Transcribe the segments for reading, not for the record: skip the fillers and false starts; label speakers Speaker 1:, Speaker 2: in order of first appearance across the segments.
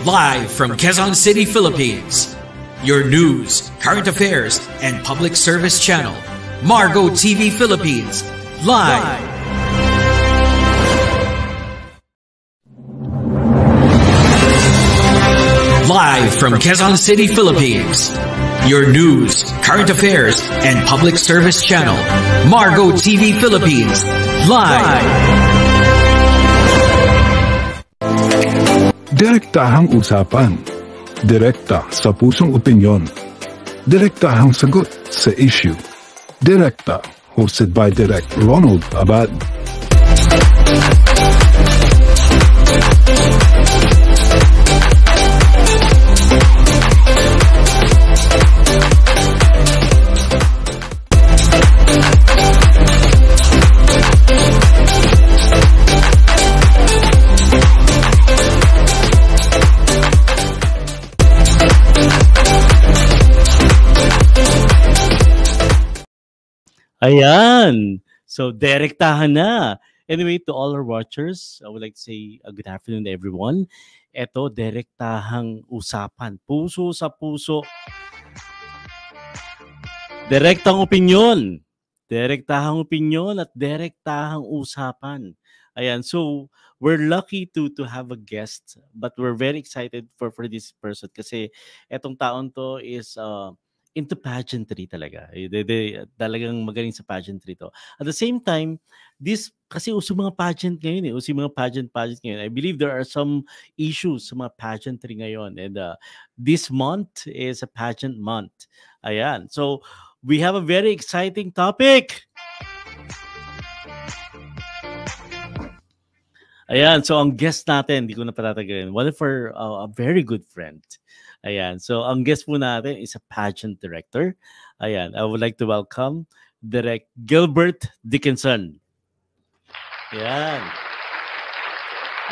Speaker 1: Live from Quezon City, Philippines. Your news, current affairs, and public service channel, Margo TV Philippines. Live. Live from Quezon City, Philippines. Your news, current affairs, and public service channel, Margo TV Philippines. Live.
Speaker 2: Direktahang usapan. Direkta sa pusong opinyon. Direktahang sagot sa issue. Direkta, hosted by Direct Ronald Abad.
Speaker 3: Ayan. So, direktahan na. Anyway, to all our watchers, I would like to say good afternoon everyone. Ito, direktahang usapan. Puso sa puso. Direktang opinyon. Direktahang opinyon at direktahang usapan. Ayan. So, we're lucky to have a guest, but we're very excited for this person kasi etong taon to is into pageantry talaga. Talagang magaling sa pageantry to. At the same time, this, kasi uso mga pageant ngayon uso mga pageant ngayon. I believe there are some issues sa mga pageantry ngayon. And this month is a pageant month. Ayan. So, we have a very exciting topic. Ayan. So, ang guest natin, hindi ko na patatagalin, one of our a very good friend. Ayan. So, ang guest po natin is a pageant director. Ayan. I would like to welcome Direct Gilbert Dickinson. Ayan.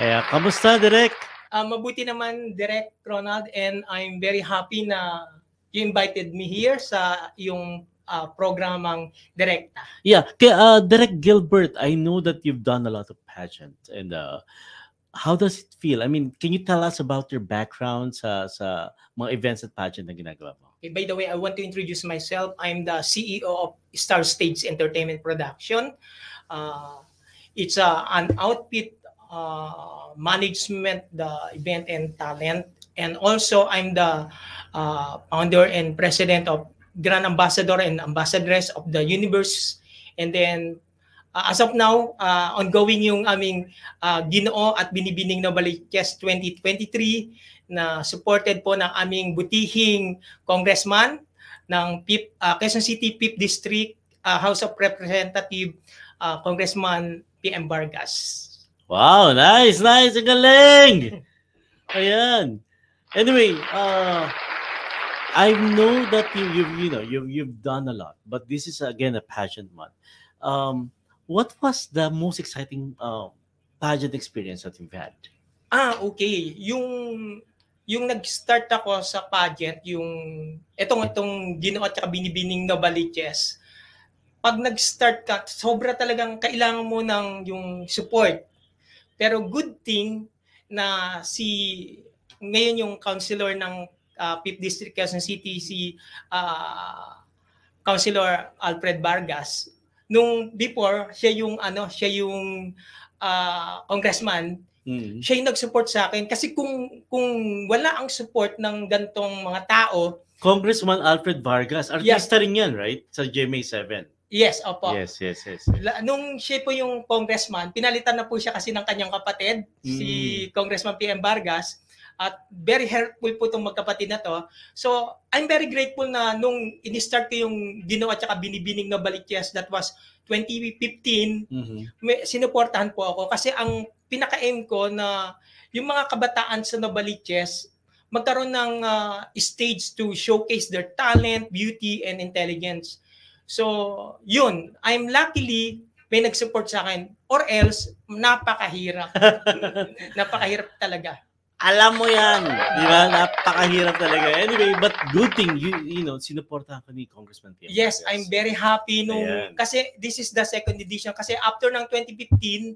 Speaker 3: Ayan. Kamusta, Direct?
Speaker 4: Mabuti naman, Direct Ronald, and I'm very happy na you invited me here sa yung programang Direkta.
Speaker 3: Yeah. Direct Gilbert, I know that you've done a lot of pageant and how does it feel? I mean, can you tell us about your background sa mga events at pageant na ginagawa mo?
Speaker 4: Okay, by the way, I want to introduce myself. I'm the CEO of Star Stage Entertainment Production. It's an outfit management, the event and talent. And also, I'm the founder and president of Grand Ambassador and Ambassadress of the Universe. And then, as of now, ongoing yung aming Ginoo at Binibining Novaliches 2023 na supported po ng aming butihing congressman ng Quezon City 5th District House of Representative Congressman PM Vargas.
Speaker 3: Wow, nice. Ang galing. Ayan. Anyway, I know that you've done a lot, but this is again a pageant month. What was the most exciting pageant experience that you've had?
Speaker 4: Okay. Yung nag-start ako sa pageant, yung itong Ginoo at Binibining Novaliches, pag nag-start ka, sobra talagang kailangan mo ng yung support. Pero good thing na ngayon yung councilor ng 5th District Quezon City, si Councilor Alfred Vargas, nung before siya yung congressman, siya yung nag-support sa akin kasi kung wala ang support ng gantong mga tao.
Speaker 3: Congressman Alfred Vargas, artista rin yan, right? Sa GMA 7.
Speaker 4: Yes, opo.
Speaker 3: Yes.
Speaker 4: Nung siya po yung congressman, pinalitan na po siya kasi ng kanyang kapatid, si Congressman PM Vargas. At very helpful po itong magkapatid na to. So, I'm very grateful na nung in-start ko yung Ginoo at Binibining Novaliches, that was 2015, sinuportahan po ako. Kasi ang pinaka-aim ko na yung mga kabataan sa Novaliches, magkaroon ng stage to showcase their talent, beauty, and intelligence. So, yun. I'm luckily may nag-support sa akin. Or else, napakahirap. Napakahirap talaga.
Speaker 3: Alam mo yan. Di ba? Napakahirap talaga. Anyway, but good thing, you know, sinuportahan ka ni Congressman PM.
Speaker 4: Yes, I'm very happy nung, kasi this is the second edition. Kasi after ng 2015,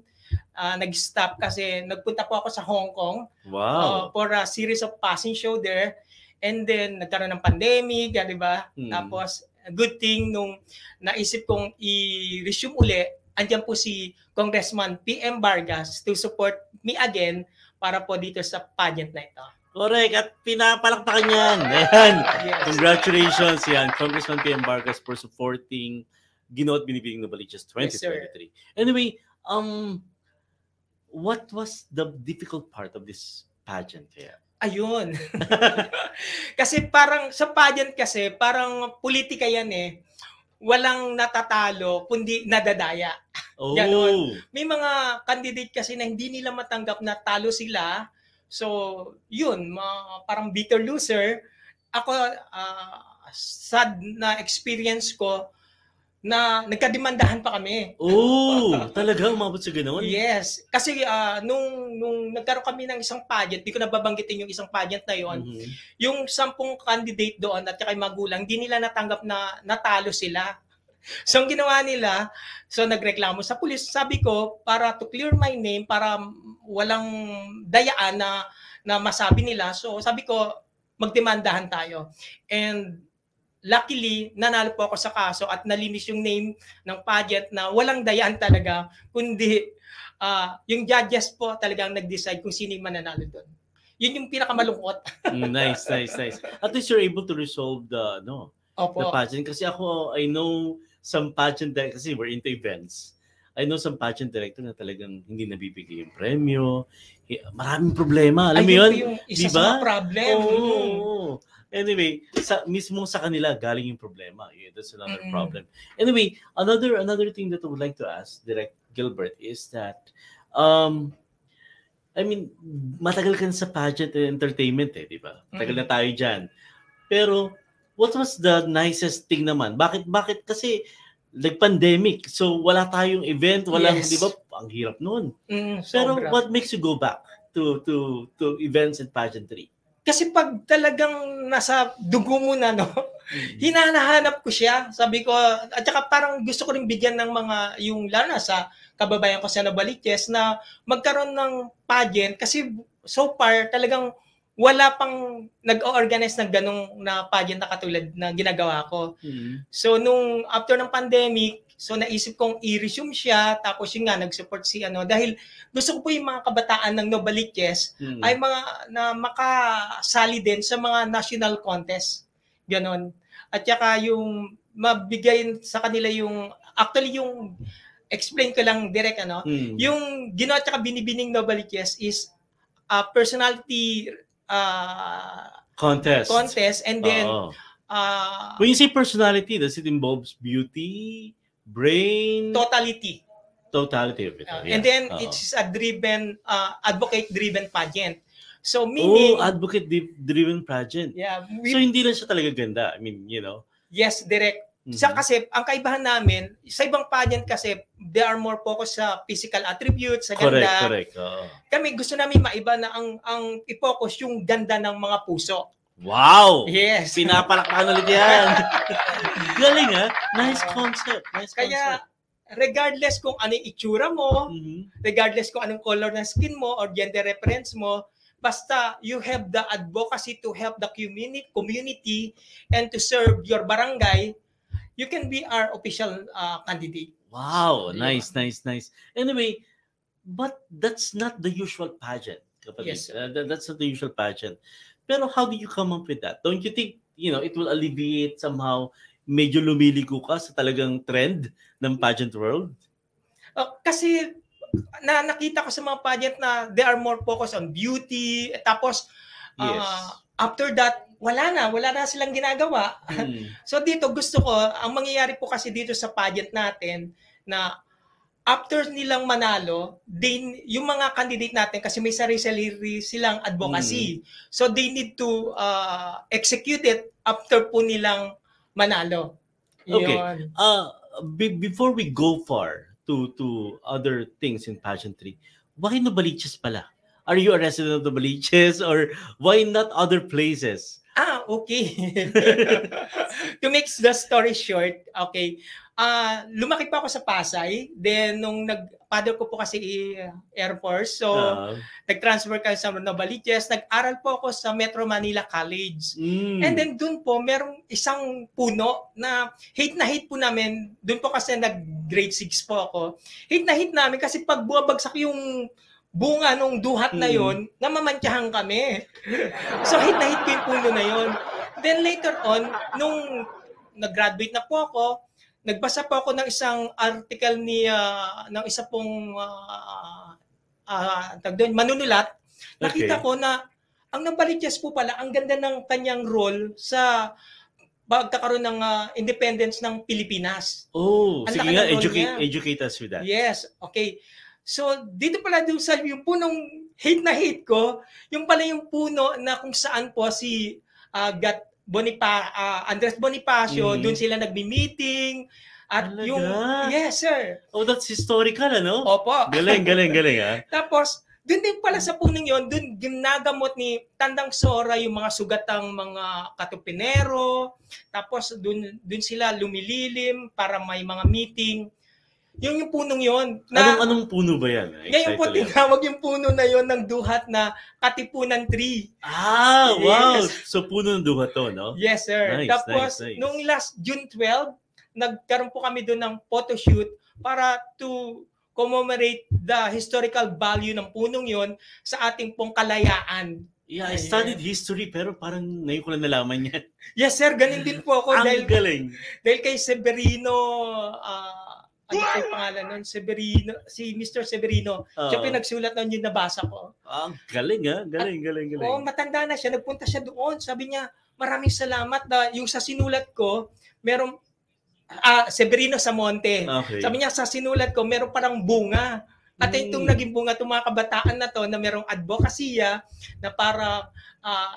Speaker 4: nag-stop kasi nagpunta po ako sa Hong Kong
Speaker 3: Wow.
Speaker 4: for a series of passing show there. And then, nagkaroon ng pandemic, di ba? Tapos, good thing nung naisip kong i-resume uli, andyan po si Congressman PM Vargas to support me again para po dito sa pageant na ito.
Speaker 3: Correct. At pinapalakpakan yan. Ayan.
Speaker 4: Yes.
Speaker 3: Congratulations yan, Congressman PM Vargas, for supporting Ginoo at Binibining Novaliches 2023.
Speaker 4: Yes,
Speaker 3: anyway, what was the difficult part of this pageant? Yeah.
Speaker 4: Ayun. Kasi parang sa pageant kasi, parang politika yan eh. Walang natatalo, kundi nadadaya.
Speaker 3: Oh.
Speaker 4: Ganon. May mga candidate kasi na hindi nila matanggap na talo sila. So, yun, parang bitter loser. Ako, sad na experience ko na nagkademandahan pa kami.
Speaker 3: Oh, talaga umabot sa gano'n?
Speaker 4: Yes. Kasi nung nagkaroon kami ng isang pageant, di ko nababanggitin yung isang pageant na yon. Yung 10 candidate doon at saka yung magulang, di nila natanggap na natalo sila. So, ang ginawa nila, so nagreklamo sa pulis. Sabi ko, para to clear my name, para walang dayaan na masabi nila. So, sabi ko, magdemandahan tayo. And luckily, nanalo po ako sa kaso at nalinis yung name ng pageant na walang dayaan talaga, kundi yung judges po talagang nag-decide kung sino yung mananalo doon. Yun yung pinakamalungkot.
Speaker 3: Nice. At least you're able to resolve the pageant. Kasi ako, I know some pageant kasi we're into events. I know some pageant director na talagang hindi nabibigay yung premyo. Maraming problema. Alam mo yun?
Speaker 4: Yung isa sa problem.
Speaker 3: Oo. Anyway, mismo sa kanila galing yung problema. Yeah, that's another problem. Anyway, another thing that I would like to ask Direct Gilbert is that I mean, matagal ka sa pageant and entertainment di ba? Matagal na tayo diyan. Pero what was the nicest thing naman? Bakit kasi nag-pandemic. So wala tayong event, walang, di ba? Ang hirap noon. Pero what makes you go back to events and pageantry?
Speaker 4: Kasi pag talagang nasa dugo mo na, hinahanap ko siya. Sabi ko, at saka parang gusto ko rin bigyan ng mga, yung lalo na sa kababayan ko sa Novaliches, na magkaroon ng pageant. Kasi so far, talagang wala pang nag-organize ng ganong na pageant na katulad na ginagawa ko. So, nung after ng pandemic, so naisip kong i-resume siya, tapos yun nga, nag-support si dahil gusto ko po yung mga kabataan ng Novaliches ay mga na makasali din sa mga national contest. Ganon. At saka yung mabigay sa kanila yung, actually yung, explain ko lang direct, yung Ginoo at saka Binibining Novaliches is a personality contest, and then
Speaker 3: when you say personality, does it involves beauty, brain,
Speaker 4: totality
Speaker 3: of it?
Speaker 4: and then it's a driven advocate driven pageant. So meaning
Speaker 3: advocate driven pageant. So hindi lang siya talaga ganda. I mean,
Speaker 4: yes, direct. Kasi ang kaibahan namin sa ibang pageant kasi they are more focused sa physical attributes, sa ganda.
Speaker 3: Correct.
Speaker 4: Kami gusto namin maiba na ang i-focus yung ganda ng mga puso.
Speaker 3: Wow!
Speaker 4: Yes.
Speaker 3: Pinapalakpakan ulit yan. Galing Nice concept.
Speaker 4: Kaya regardless kung ano yung itsura mo, regardless kung anong color ng skin mo or gender reference mo, basta you have the advocacy to help the community and to serve your barangay, you can be our official candidate.
Speaker 3: Wow, nice. Anyway, but that's not the usual pageant.
Speaker 4: Yes,
Speaker 3: that's not the usual pageant. Pero how do you come up with that? Don't you think, it will alleviate somehow, medyo lumiligo ka sa talagang trend ng pageant world?
Speaker 4: Kasi nakita ko sa mga pageant na they are more focused on beauty. Tapos, after that, wala na silang ginagawa. So dito gusto ko, ang mangyayari po kasi dito sa pageant natin na after nilang manalo, yung mga candidate natin kasi may sarili silang advocacy. So they need to execute it after po nilang manalo.
Speaker 3: Okay. Before we go far to other things in pageantry, why Novaliches pala? Are you a resident of Novaliches or why not other places?
Speaker 4: Okay. To make the story short, okay. Lumaki pa ako sa Pasay. Then, nung nag-father ko po kasi Air Force. So, nag-transfer kayo sa Novaliches. Nag-aral po ako sa Metro Manila College. And then, dun po, merong isang puno na hate po namin. Dun po kasi nag-grade 6 po ako. Hate namin kasi pag buwabagsak yung bunga nung duhat na yon, namamantyahan kami. So, hate ko yung puno na yon. Then, later on, nung nag-graduate na po ako, nagbasa po ako ng isang article ng isa pong manunulat. Nakita ko na ang Novaliches po pala, ang ganda ng kanyang role sa pagkakaroon ng independence ng Pilipinas.
Speaker 3: Sige nga, educate us with that.
Speaker 4: Yes, okay. So, dito pala doon sa yung punong hate ko, yung pala yung puno na kung saan po si Andres Bonifacio, doon sila nagmi-meeting. At yung yes, sir.
Speaker 3: That's historical, ano?
Speaker 4: Opo.
Speaker 3: Galing, ha?
Speaker 4: Tapos, doon din pala sa punong yon, doon ginagamot ni Tandang Sora yung mga sugatang mga katupinero. Tapos, doon sila lumililim para may mga meeting. Yung punong yon.
Speaker 3: Anong puno ba yan?
Speaker 4: Ngayon po tinawag yung puno na yon ng duhat na Katipunan Tree.
Speaker 3: Wow! So puno ng duhat to, no?
Speaker 4: Yes, sir.
Speaker 3: Nice,
Speaker 4: Tapos,
Speaker 3: nice.
Speaker 4: nung last June 12, nagkaroon po kami doon ng photo shoot para to commemorate the historical value ng punong yon sa ating pong kalayaan.
Speaker 3: Yeah, I studied history pero parang ngayon ko lang nalaman yan.
Speaker 4: Yes, sir. Ganin din po ako.
Speaker 3: Ang galing.
Speaker 4: Dahil kay Severino, ano po yung pangalan nun? Si Mr. Severino. Siya pinagsulat nun yung nabasa ko.
Speaker 3: Galing ha? Galing.
Speaker 4: Matanda na siya. Nagpunta siya doon. Sabi niya, maraming salamat na yung sa sinulat ko, merong Severino Samonte.
Speaker 3: Okay.
Speaker 4: Sabi niya, sa sinulat ko, meron parang bunga. At itong naging bunga, itong mga kabataan na to, na merong advokasya na para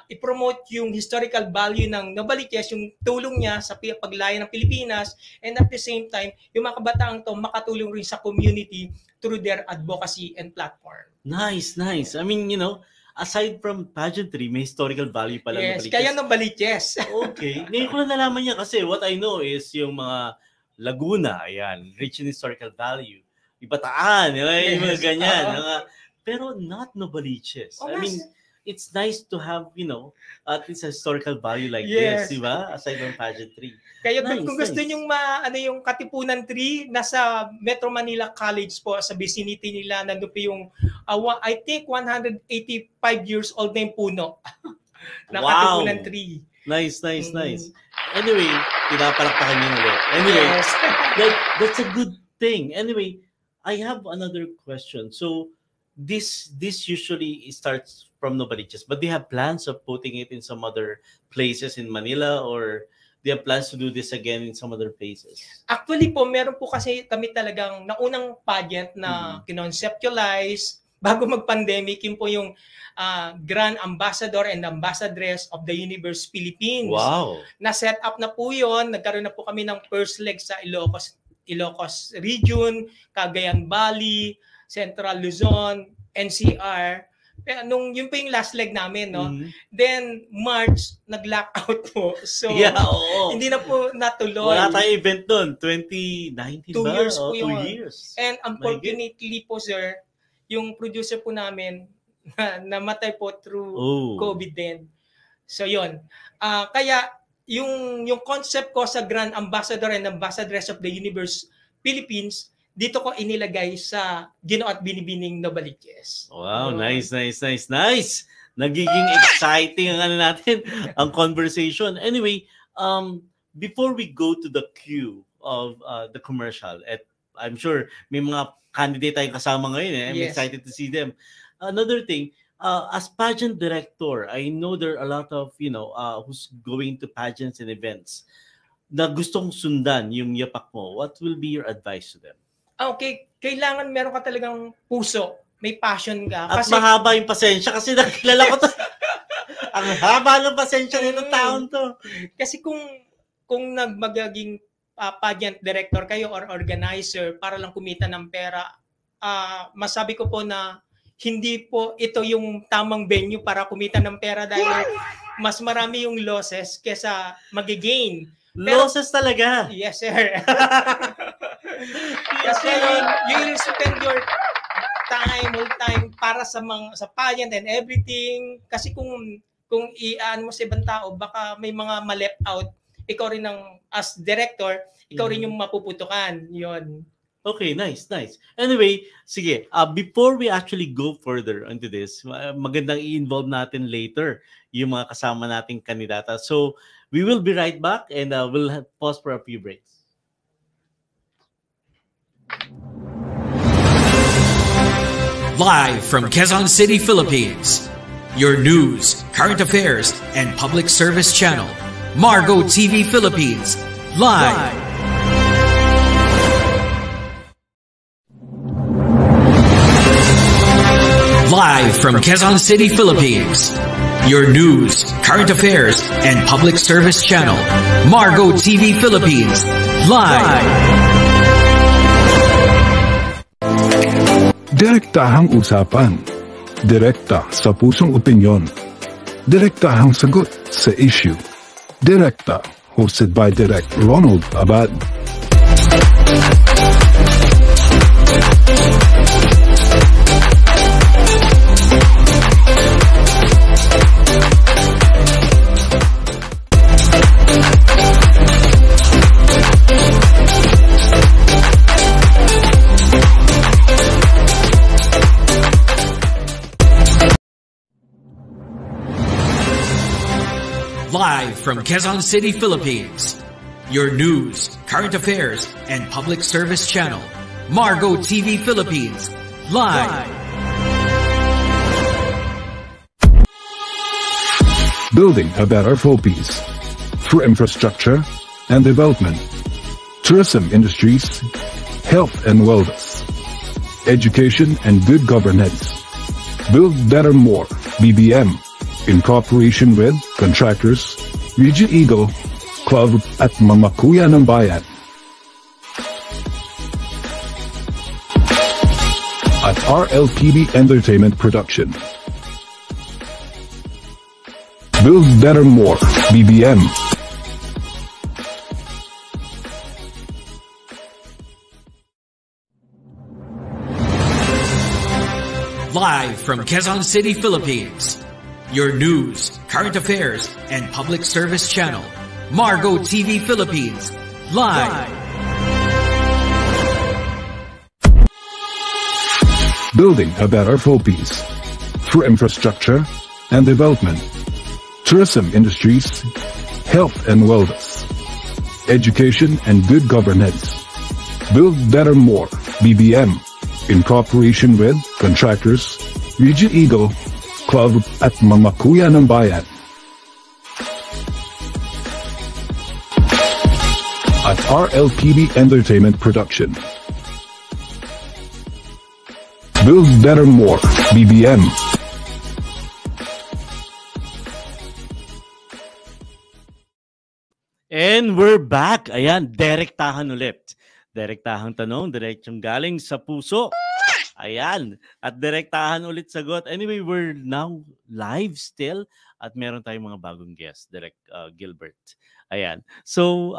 Speaker 4: i-promote yung historical value ng Novaliches, yung tulong niya sa paglaya ng Pilipinas, and at the same time, yung mga kabataan to makatulong rin sa community through their advocacy and platform.
Speaker 3: Nice. I mean, aside from pageantry, may historical value pala.
Speaker 4: Yes, kaya Novaliches.
Speaker 3: Okay. Ngayon ko lang nalaman niya kasi what I know is yung mga Laguna, ayan, rich in historical value. Ibataan, yung mga ganyan. Pero not Novaliches. I mean, it's nice to have, at least a historical value like this, di ba? Aside from pageantry.
Speaker 4: Kaya kung gusto nyong yung Katipunan Tree, nasa Metro Manila College po, sa vicinity nila, nandun po yung, I think, 185 years old na yung puno na Katipunan Tree.
Speaker 3: Nice. Anyway, pinapalakpakan niyo ulit. Anyway, that's a good thing. Anyway, I have another question. So, this usually starts from Novaliches, but do you have plans of putting it in some other places in Manila, or do you have plans to do this again in some other places?
Speaker 4: Actually po, meron po kasi kami talagang naunang pageant na kinonceptualize bago mag-pandemic. Yun po yung Grand Ambassador and Ambassadress of the Universe Philippines.
Speaker 3: Wow!
Speaker 4: Na-set up na po yun. Nagkaroon na po kami ng first leg sa Ilocos Region, Cagayan Valley, Central Luzon, NCR. Yun po yung last leg namin, no? Then, March, nag-lockout po. So, hindi na po natuloy.
Speaker 3: Wala tayong event doon. 2019
Speaker 4: 2
Speaker 3: ba?
Speaker 4: years po yun.
Speaker 3: 2 years.
Speaker 4: And unfortunately po, sir, yung producer po namin, namatay po through COVID din. So, yun. Kaya, yung concept ko sa Grand Ambassador and Ambassadress of the Universe Philippines, dito ko inilagay sa Ginoo at Binibining Novaliches.
Speaker 3: Wow, nice. Nagiging exciting ang natin, ang conversation. Anyway, before we go to the queue of the commercial, at I'm sure may mga candidate tayong kasama ngayon. I'm excited to see them. Another thing, as pageant director, I know there are a lot of, who's going to pageants and events na gustong sundan yung yapak mo. What will be your advice to them?
Speaker 4: Okay, kailangan meron ka talagang puso, may passion ka.
Speaker 3: At mahaba yung pasensya kasi nakilala ko to. Ang haba ng pasensya nitong taon to.
Speaker 4: Kasi kung magiging pageant director kayo or organizer para lang kumita ng pera, masabi ko po na hindi po ito yung tamang venue para kumita ng pera dahil mas marami yung losses kesa magigain.
Speaker 3: Losses talaga.
Speaker 4: Yes, sir. Kasi you will spend your whole time para sa pageant and everything. Kasi kung iaan mo sa ibang tao, baka may mga ma-left out. Ikaw rin as director, ikaw rin yung mapuputukan. Yun.
Speaker 3: Okay, nice. Anyway, sige, before we actually go further into this, magandang i-involve natin later yung mga kasama nating kandidata. So, we will be right back and we'll pause for a few breaks.
Speaker 1: Live from Quezon City, Philippines, your news, current affairs, and public service channel, Margo TV Philippines, live. Live from Quezon City, Philippines, your news, current affairs, and public service channel, Margo TV Philippines, live.
Speaker 2: Direktahang usapan. Direkta sa pusong opinyon. Direktahang sagot sa issue. Direkta, hosted by Direct Ronald Abad.
Speaker 1: Live from Quezon City, Philippines, your news, current affairs, and public service channel, Margo TV Philippines, live.
Speaker 2: Building a better Philippines through infrastructure and development, tourism industries, health and wellness, education and good governance. Build better more, BBM, in cooperation with contractors, Region Eagle, Club at mga Kuya ng Bayan. At RLPB Entertainment Production. Build better more, BBM.
Speaker 1: Live from Quezon City, Philippines, your news, current affairs, and public service channel, Margo TV Philippines, live.
Speaker 2: Building a better Philippines through infrastructure and development, tourism industries, health and wellness, education and good governance. Build better more, BBM, in cooperation with contractors, Region Eagle, Club at mga Kuya ng Bayan. At RLPB Entertainment Production. Build better more, BBM.
Speaker 3: And we're back. Ayan, direktahan ulit. Direktahang tanong, direktong galing sa puso. Ayan, at direktahan ulit sagot. Anyway, we're now live still at meron tayong mga bagong guests, Direct Gilbert. Ayan. So,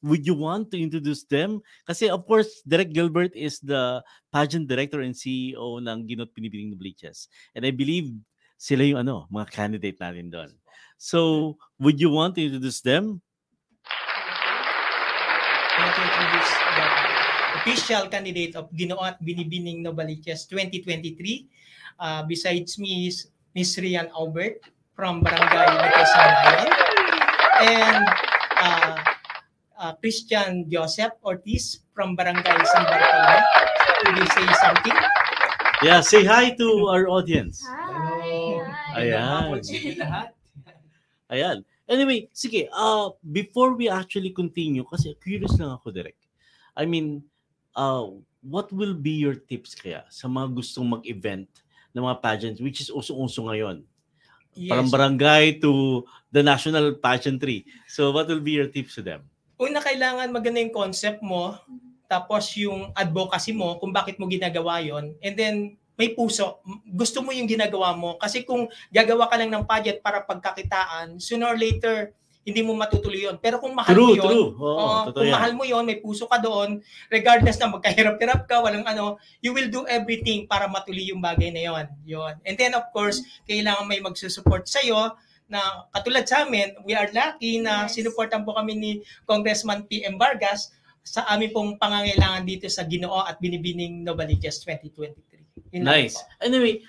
Speaker 3: would you want to introduce them? Kasi of course, Direct Gilbert is the pageant director and CEO ng Ginot Pinipiling Nobliches. And I believe sila yung mga candidate natin doon. So, would you want to introduce them?
Speaker 4: I want to introduce the official candidate of Ginoat Binibining Novaliches 2023. Besides me is Miss Rian Albert from Barangay Quezon, and Christian Joseph Ortiz from Barangay San Bartolome. Will you say something?
Speaker 3: Yeah, say hi to our audience.
Speaker 5: Hi.
Speaker 3: Ayan. Ayan. Anyway, sige, before we actually continue, kasi curious lang ako, Direk. I mean, what will be your tips kaya sa mga gustong mag-event ng mga pageants, which is uso-uso ngayon?
Speaker 4: Yes.
Speaker 3: From barangay to the national pageantry. So what will be your tips to them?
Speaker 4: Una, kailangan maganda yung concept mo, tapos yung advocacy mo, kung bakit mo ginagawa yon, and then may puso. Gusto mo yung ginagawa mo. Kasi kung gagawa ka lang ng pageant para pagkakitaan, sooner or later, hindi mo matutuloy yun. Pero kung mahal mo yun, kung mahal mo yun, may puso ka doon, regardless na magkahirap-hirap ka, walang you will do everything para matuloy yung bagay na yun. And then of course, kailangan may magsusupport sa'yo, na katulad sa amin, we are lucky na sinuportan po kami ni Congressman PM Vargas sa aming pong pangangailangan dito sa Ginoo at Binibining Novaliches 2023.
Speaker 3: Nice. Anyway,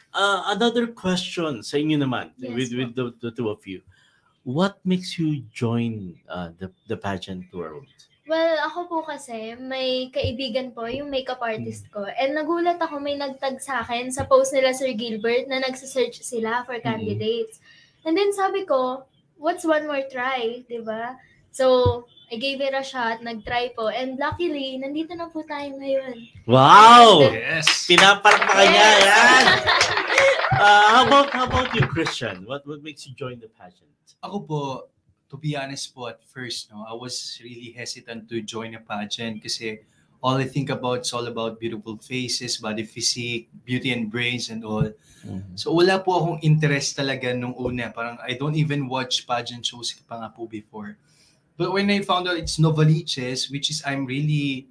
Speaker 3: another question sa inyo naman, with the two of you. What makes you join the pageant world?
Speaker 5: Well, ako po kasi, may kaibigan po, yung makeup artist ko. And nagulat ako, may nagtag sa akin sa post nila Sir Gilbert na nagsasearch sila for candidates. And then sabi ko, what's one more try, di ba? So, I gave it a shot, nag-try po. And luckily, nandito na po tayo ngayon.
Speaker 3: Wow! Yes! Pinaparpakan niya, yan! How about you, Christian? What makes you join the pageant?
Speaker 6: Ako po, to be honest po, at first, I was really hesitant to join a pageant kasi all I think about is all about beautiful faces, body physique, beauty and brains and all. So wala po akong interest talaga nung una. Parang I don't even watch pageant shows pa nga po before. But when I found out it's Novaliches, which is I'm really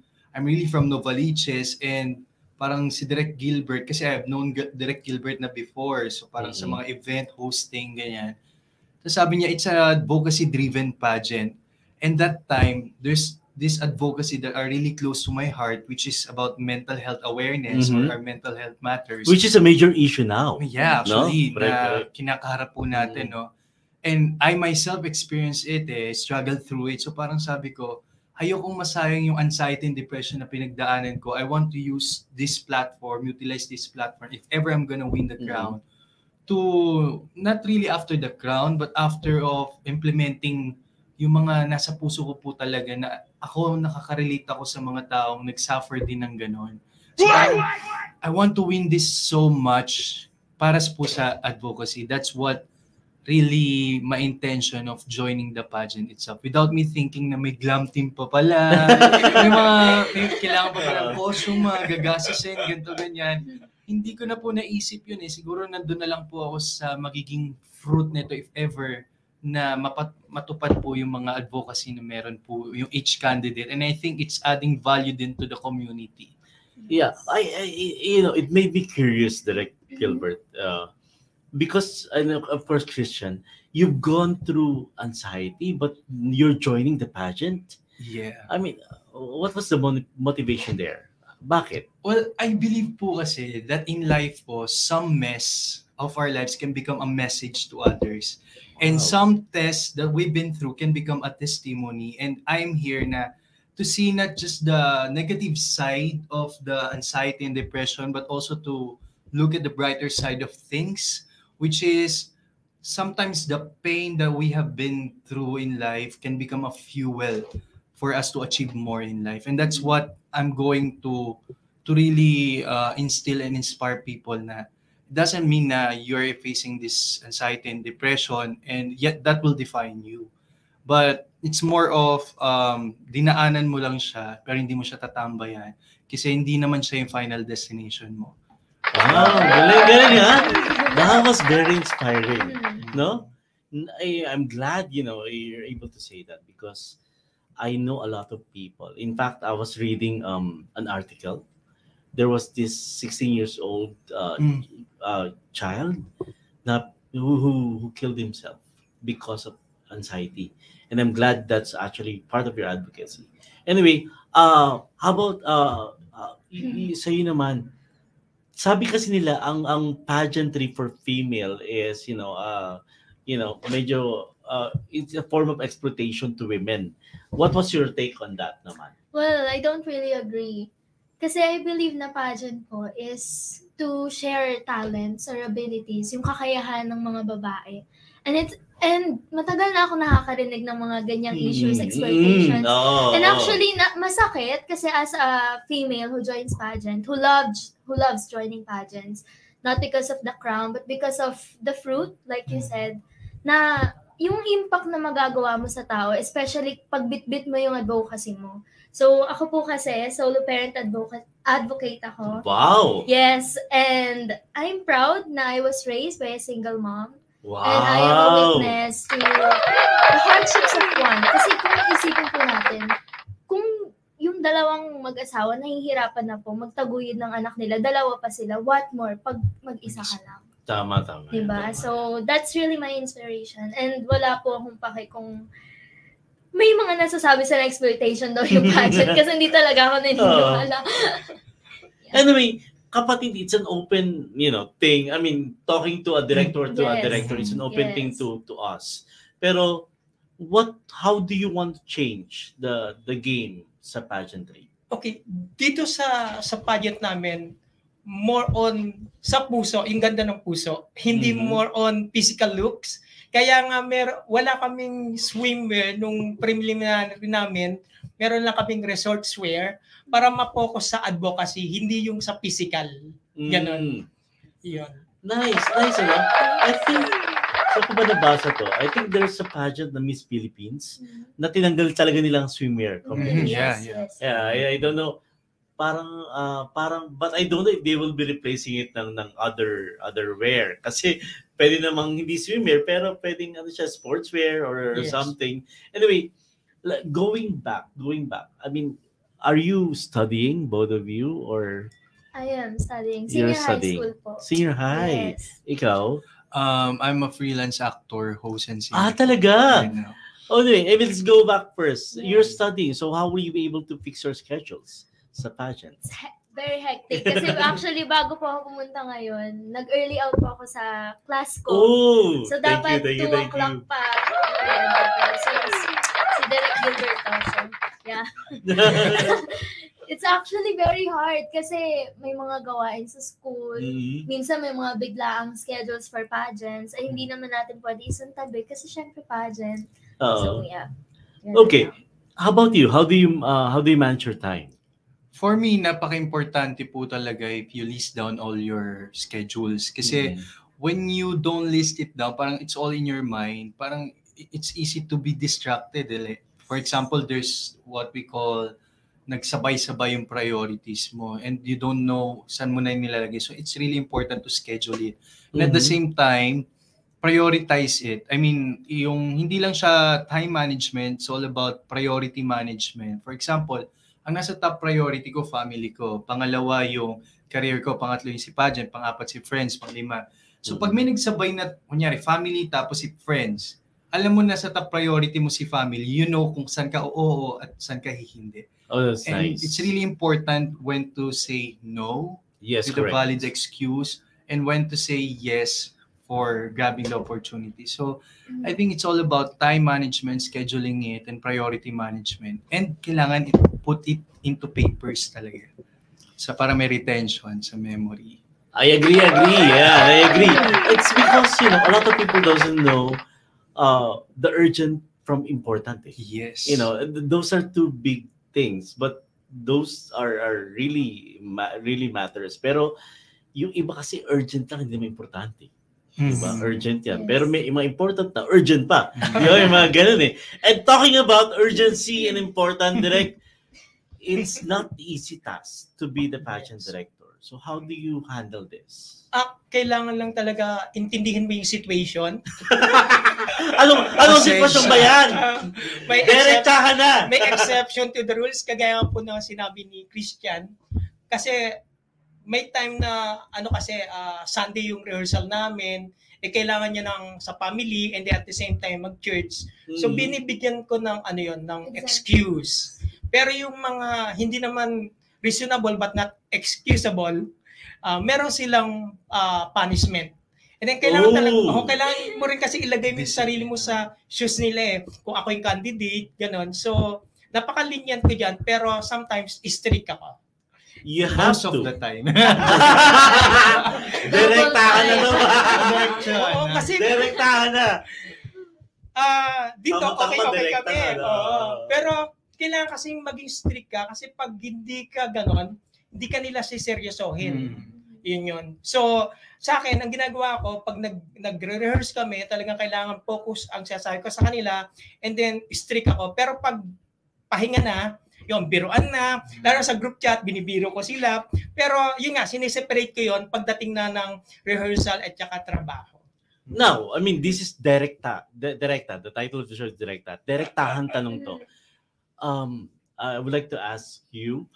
Speaker 6: from Novaliches, and parang si Direk Gilbert, kasi I've known Direk Gilbert na before. So parang sa mga event hosting, ganyan. So sabi niya, it's an advocacy-driven pageant. And that time, there's this advocacy that are really close to my heart, which is about mental health awareness or our mental health matters.
Speaker 3: Which is a major issue now.
Speaker 6: Yeah, actually, na kinakaharap po natin, no? And I myself experienced it, struggled through it. So parang sabi ko, ayokong masayang yung anxiety and depression na pinagdaanan ko. I want to use this platform, utilize this platform, if ever I'm gonna win the crown, to not really after the crown, but after of implementing yung mga nasa puso ko po talaga na ako nakaka-relate ako sa mga taong nag-suffer din ng ganon. So I want to win this so much para po sa advocacy. That's what really my intention of joining the pageant itself. Without me thinking na may glam team pa pala, may kailangan pa pala costume, gagasasin, ganito, ganyan. Hindi ko na po naisip yun. Siguro nandun na lang po ako sa magiging fruit nito if ever na matupad po yung mga advocacy na meron po yung each candidate. And I think it's adding value din to the community.
Speaker 3: Yeah, I it made me curious, Direk Gilbert, because I know, of course, Christian, you've gone through anxiety, but you're joining the pageant.
Speaker 6: Yeah.
Speaker 3: I mean, what was the motivation there? Bakit?
Speaker 6: Well, I believe po kasi that in life po, some mess of our lives can become a message to others. And some tests that we've been through can become a testimony. And I'm here na to see not just the negative side of the anxiety and depression, but also to look at the brighter side of things, which is sometimes the pain that we have been through in life can become a fuel for us to achieve more in life. And that's what I'm going to really instill and inspire people na it doesn't mean na you're facing this anxiety and depression and yet that will define you. But it's more of dinaanan mo lang siya pero hindi mo siya tatambayan kasi hindi naman siya yung final destination mo.
Speaker 3: Wow, galing ha? That was very inspiring. No? I'm glad, you're able to say that because I know a lot of people. In fact, I was reading an article. There was this 16 years old child who killed himself because of anxiety. And I'm glad that's actually part of your advocacy. Anyway, how about sa'yo naman, sabi kasi nila ang pageantry for female is medyo it's a form of exploitation to women. What was your take on that naman?
Speaker 5: Well, I don't really agree. Kasi I believe na pageant po is to share talents or abilities, yung kakayahan ng mga babae. And matagal na ako nakakarinig ng mga ganyang issues, exploitations. And actually, masakit kasi as a female who joins pageant, who loves joining pageants, not because of the crown, but because of the fruit, like you said, na yung impact na magagawa mo sa tao, especially pag bitbit mo yung advocacy mo. So, ako po kasi, solo parent advocate ako.
Speaker 3: Wow!
Speaker 5: Yes, and I'm proud na I was raised by a single mom.
Speaker 3: Wow!
Speaker 5: And I am a witness to the hardships of one. Kasi kung isipin po natin, kung yung dalawang mag-asawa nahihirapan na po magtaguyod ng anak nila, dalawa pa sila, what more pag mag-isa ka lang?
Speaker 3: Tama.
Speaker 5: Diba? So, that's really my inspiration. And wala po akong pake kung may mga nasasabi sa exploitation daw yung pageant kasi hindi talaga ako naniniwala.
Speaker 3: Anyway, kapatid, it's an open, thing. I mean, talking to a director to a director, it's an open thing to us. Pero, how do you want to change the game sa pageantry?
Speaker 4: Okay, dito sa pageant namin, more on sa puso, yung ganda ng puso, hindi more on physical looks. Kaya nga wala kaming swimwear nung preliminary namin, meron lang kaming resort wear para ma-focus sa advocacy, hindi yung sa physical. Ganon. Yun.
Speaker 3: Nice. I think, saan ko ba nabasa to? I think there's a pageant na Miss Philippines na tinanggal talaga nilang swimwear competition.
Speaker 5: Yes.
Speaker 3: I don't know. Parang, but I don't know if they will be replacing it ng other wear. Kasi pwede namang hindi swimwear, pero pwedeng sportswear or something. Anyway, going back. I mean, are you studying, both of you, or?
Speaker 5: I am studying. Senior high school po.
Speaker 3: Senior high.
Speaker 5: Yes.
Speaker 3: Ikaw?
Speaker 6: I'm a freelance actor, host, and singer.
Speaker 3: Talaga?
Speaker 6: Right now.
Speaker 3: Anyway, let's go back first. You're studying, so how will you be able to fix your schedules sa pageant?
Speaker 5: Very hectic. Kasi actually, bago po ako pumunta ngayon, nag-early out po ako sa class ko.
Speaker 3: Oh,
Speaker 5: so, dapat 2 o'clock pa. Si Derek Gilberto. So, yeah. It's actually very hard kasi may mga gawain sa school. Minsan may mga biglaang schedules for pageants. Ay, hindi naman natin pwede isantabi kasi syempre pageant. So, yeah.
Speaker 3: Okay. How about you? How do you manage your time?
Speaker 6: For me, napaka-importante po talaga if you list down all your schedules. Kasi when you don't list it down, parang it's all in your mind. Parang it's easy to be distracted. For example, there's what we call nagsabay-sabay yung priorities mo and you don't know saan mo na yung nilalagay. So it's really important to schedule it. And at the same time, prioritize it. I mean, yung hindi lang siya time management, it's all about priority management. For example, ang nasa top priority ko, family ko. Pangalawa yung career ko. Pangatlo yung si pageant. Pang-apat si friends. Pang-lima. So pag may nagsabay na, kunyari, family tapos si friends, alam mo na sa top priority mo si family, you know kung saan ka oo at saan ka hindi.
Speaker 3: Oh, that's
Speaker 6: and
Speaker 3: nice.
Speaker 6: It's really important when to say no with a valid excuse and when to say yes for grabbing the opportunity. So I think it's all about time management, scheduling it, and priority management. And kailangan put it into papers talaga. So para may retention sa memory.
Speaker 3: I agree. Yeah, I agree. It's because, a lot of people doesn't know the urgent from important.
Speaker 6: Yes.
Speaker 3: Those are two big things, but those are really matters. Pero yung iba kasi urgent lang, hindi naman importante. Diba? Urgent yan. Yes. Pero may mga important na urgent pa. Yung mga ganun eh. And talking about urgency and important, Direk, it's not easy task to be the pageant director. So how do you handle this?
Speaker 4: Kailangan lang talaga intindihin mo yung situation.
Speaker 3: Anong sitwasyon ba yan? Direktahan na!
Speaker 4: May exception to the rules, kagaya po na sinabi ni Christian. Kasi may time na Sunday yung rehearsal namin, kailangan niya sa family and at the same time mag-church. So binibigyan ko ng excuse. Pero yung mga hindi naman reasonable but not excusable, meron silang punishment. And then kailangan mo rin kasi ilagay mo yung sarili mo sa shoes nila eh. Kung ako yung candidate, gano'n. So napaka-lenient ko dyan, pero sometimes strict ako.
Speaker 3: You have
Speaker 6: most of the time.
Speaker 3: Direktahan na naman.
Speaker 4: Oo, kasi
Speaker 3: direktahan na.
Speaker 4: Dito okay kami. Pero kailangan kasing maging strict ka kasi pag hindi ka ganon, hindi ka nila siseryosohin. Yun. So, sa akin, ang ginagawa ko, pag nagre-rehearse kami, talagang kailangan focus ang sinasabi ko sa kanila and then strict ako. Pero pag pahinga na, yung biruan na, lalo sa group chat, binibiro ko sila. Pero yun nga, sineseparate ko yun pagdating na ng rehearsal at saka trabaho.
Speaker 3: Now, I mean, this is Direkta. The title of the show is Direkta. Direktahan tanong to. I would like to ask you,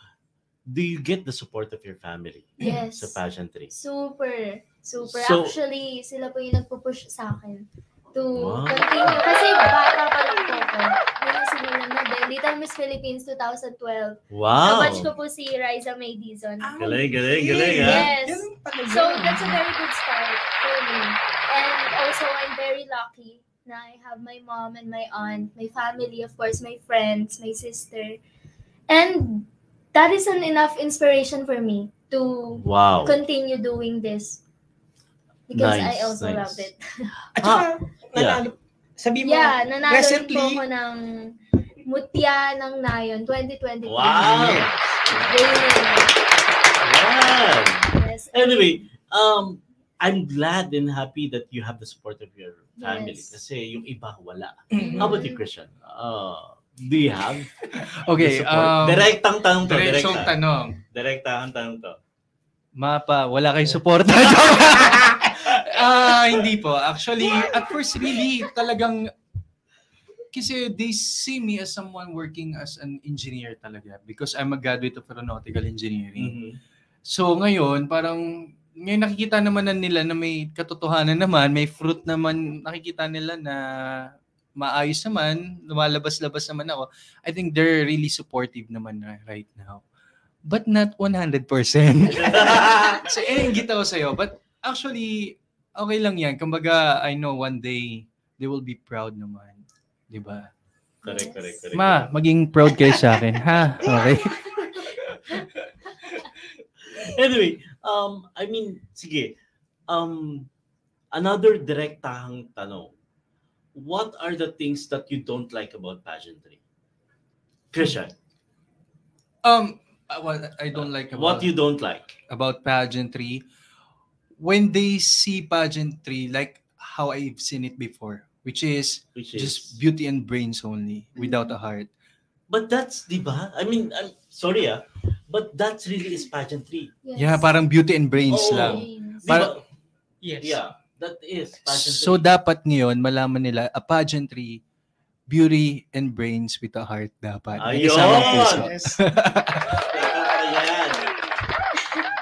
Speaker 3: do you get the support of your family
Speaker 5: Yes.
Speaker 3: sa pageantry?
Speaker 5: Super.
Speaker 3: So-
Speaker 5: Actually, sila po yung nagpo-push sa akin to
Speaker 3: Wow.
Speaker 5: continue. Kasi bata pa lang po ako. Ngayon simulan na din. Little Miss Philippines 2012.
Speaker 3: Wow!
Speaker 5: Kabatch ko po si Riza May Dizon.
Speaker 3: Galing, ha?
Speaker 5: Yes.
Speaker 4: Ganun pala
Speaker 5: So,
Speaker 4: yun.
Speaker 5: that's a very good start for me. And also, I'm very lucky na I have my mom and my aunt, my family, of course, my friends, my sister. And that is an enough inspiration for me to
Speaker 3: Wow.
Speaker 5: continue doing this. Because
Speaker 3: Nice,
Speaker 5: I also
Speaker 3: nice.
Speaker 5: love it.
Speaker 4: At saka,
Speaker 3: yeah.
Speaker 4: nanalo. Sabi mo,
Speaker 5: Yeah, nanalo rin
Speaker 4: recently,
Speaker 5: po ako ng Mutya ng Nayon 2023.
Speaker 3: Wow!
Speaker 5: Gaining.
Speaker 3: Wow!
Speaker 5: Yes.
Speaker 3: Anyway, I'm glad and happy that you have the support of your family.
Speaker 5: Yes.
Speaker 3: Kasi yung iba, wala.
Speaker 4: Mhm.
Speaker 3: How about you, Christian? Do you have
Speaker 6: Okay,
Speaker 3: the support? Direktang tanong to.
Speaker 6: diretsong tanong.
Speaker 3: Direktang tanong to.
Speaker 6: Mapa, wala kayong suporta. Hindi po. Actually, at first really talagang kasi they see me as someone working as an engineer talaga because I'm a graduate of aeronautical engineering.
Speaker 3: Mhm.
Speaker 6: So ngayon, parang ngayon nakikita naman na nila na may katotohanan naman, may fruit naman, nakikita nila na maayos naman, lumalabas-labas naman ako. I think they're really supportive naman right now. But not 100%. So, inggit ako sa'yo. But actually, okay lang yan. Kumbaga, I know one day, they will be proud naman. Diba?
Speaker 3: Correct.
Speaker 6: Ma, maging proud kayo sa akin. Ha? Okay.
Speaker 3: Anyway, I mean, sige. Another direktahang tanong. What are the things that you don't like about pageantry? Christian,
Speaker 6: What I don't like
Speaker 3: what you don't like?
Speaker 6: about pageantry, when they see pageantry like how I've seen it before, which is
Speaker 3: Which is,
Speaker 6: just beauty and brains only, without a heart.
Speaker 3: but that's, di ba? I mean, I'm sorry but that's really is pageantry.
Speaker 5: Yes.
Speaker 6: Yeah, parang beauty and brains
Speaker 3: Oo.
Speaker 6: lang.
Speaker 3: Di ba?
Speaker 4: yes.
Speaker 3: Yeah, that is pageantry.
Speaker 6: So dapat ngayon malaman nila a pageantry, beauty and brains with a heart dapat. May
Speaker 3: Ayun!
Speaker 6: kasamang puso.
Speaker 4: Yes.
Speaker 3: Ayan.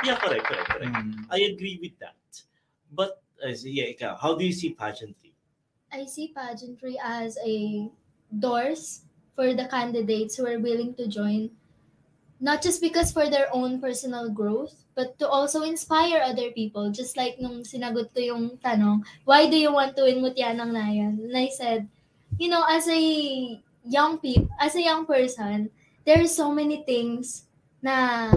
Speaker 3: Yeah, correct.
Speaker 6: Mm.
Speaker 3: I agree with that. But, yeah, ikaw, how do you see pageantry?
Speaker 5: I see pageantry as a doors for the candidates who are willing to join, not just because for their own personal growth, but to also inspire other people. Just like nung sinagot ko yung tanong, why do you want to win Mutya ng Nayon? And I said, you know, as a young person, there are so many things na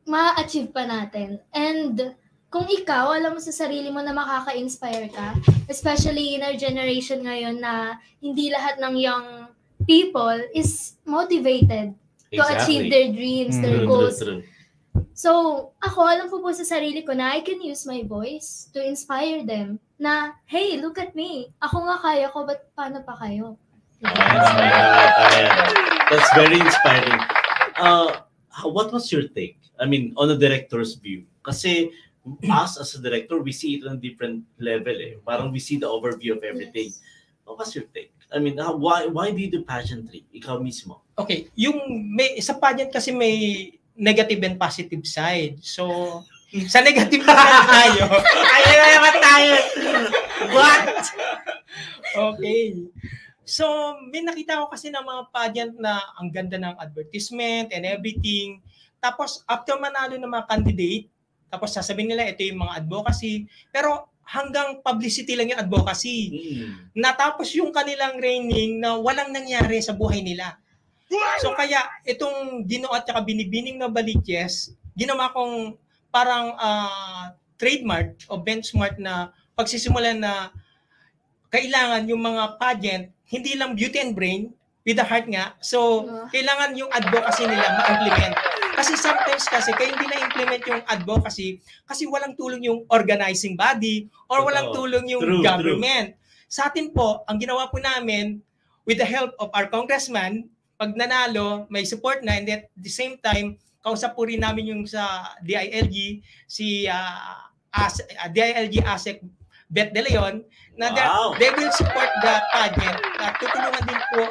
Speaker 5: ma-achieve pa natin. And kung ikaw, alam mo sa sarili mo na makaka-inspire ka, especially in our generation ngayon na hindi lahat ng young people is motivated to achieve their dreams, their goals.
Speaker 3: True.
Speaker 5: So, ako, alam ko po sa sarili ko na I can use my voice to inspire them na, hey, look at me. Ako nga kaya ko, but paano pa kayo?
Speaker 3: That's very inspiring. What was your take? I mean, on a director's view. Kasi us as a director, we see it on a different level. Parang we see the overview of everything.
Speaker 5: Yes.
Speaker 3: What was your take? I mean, why do you do pageantry? Ikaw mismo.
Speaker 4: Okay, sa pageant kasi may negative and positive side. So, sa negative naman tayo. What? Okay. So, may nakita ko kasi ng mga pageant na ang ganda ng advertisement and everything. Tapos, after manalo ng mga candidate, tapos sasabihin nila, ito yung mga advocacy. Pero hanggang publicity lang yung advocacy. Natapos yung kanilang reigning na walang nangyari sa buhay nila. So kaya itong Ginoo at saka Binibining na Baliches, ginawa kong parang trademark o benchmark na pagsisimulan na kailangan yung mga pageant, hindi lang beauty and brain, with the heart nga. So, kailangan yung advocacy nila ma-implement. Kasi sometimes kasi, kaya hindi na-implement yung advocacy kasi walang tulong yung organizing body or walang tulong yung government. Sa atin po, ang ginawa po namin, with the help of our congressman, pag nanalo, may support na, and at the same time, kausap po rin namin yung sa DILG, si DILG ASEC Beth De Leon, na
Speaker 3: Wow.
Speaker 4: they will support the pageant. At tutulungan din po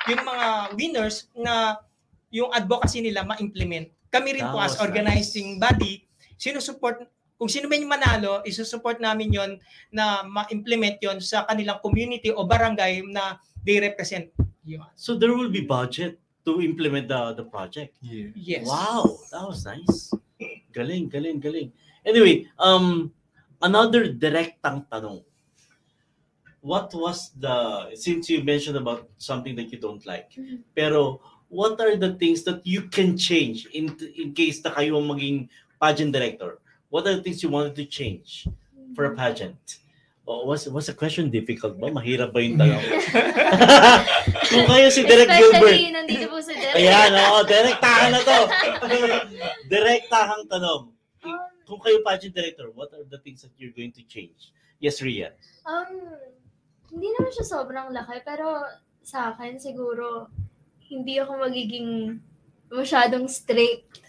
Speaker 4: yung mga winners na yung advocacy nila ma-implement. Kami rin po
Speaker 3: That
Speaker 4: as
Speaker 3: was
Speaker 4: organizing body, sinusupport, kung sino man yung manalo, isusupport namin yon na ma-implement yon sa kanilang community o barangay na they represent. Yun.
Speaker 3: So there will be budget to implement the project.
Speaker 6: Yeah.
Speaker 4: Yes.
Speaker 3: Wow, that was nice. Galing. Anyway, another direktang tanong. What was since you mentioned about something that you don't like, pero what are the things that you can change in case na kayo ang maging pageant director? What are the things you wanted to change for a pageant? Was the question difficult ba? Mahirap ba yung tanong? Kung kayo si Derek Gilbert.
Speaker 5: Especially, nandito po si Derek.
Speaker 3: Ayan, direktahan na to. Direktahang tanong. Kung kayo pageant director, what are the things that you're going to change? Yes, Rian.
Speaker 5: Hindi naman siya sobrang laki, pero sa akin siguro hindi ako magiging masyadong strict.